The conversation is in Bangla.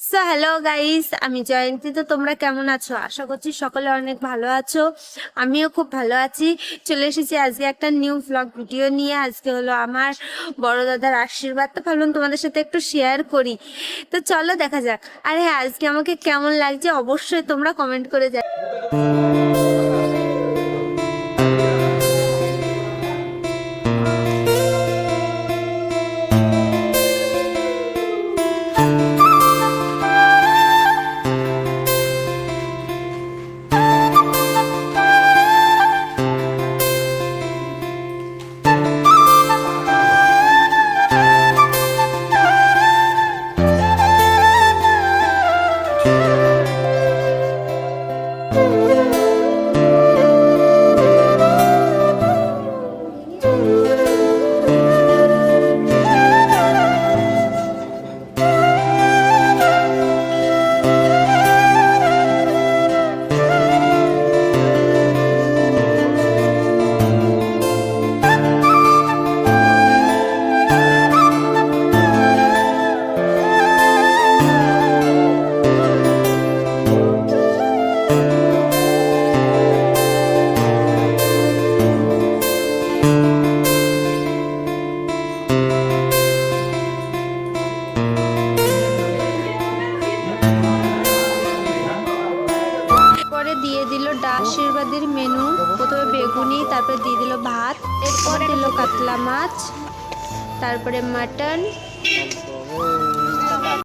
সো হ্যালো গাইস, আমি জয়ন্তী। তো তোমরা কেমন আছো? আশা করছি সকলে অনেক ভালো আছো। আমিও খুব ভালো আছি। চলে এসেছি আজকে একটা নিউ ভ্লগ ভিডিও নিয়ে। আজকে হলো আমার বড় দাদার আশীর্বাদ, তো ভাবলাম তোমাদের সাথে একটু শেয়ার করি। তো চলো দেখা যাক। আর হ্যাঁ, আজকে আমাকে কেমন লাগছে অবশ্যই তোমরা কমেন্ট করে যাও। পরে দিয়ে দিল আশীর্বাদের মেনু। প্রথমে বেগুনি, তারপরে দিয়ে দিল ভাত, এরপর দিল কাতলা মাছ, তারপরে মাটন,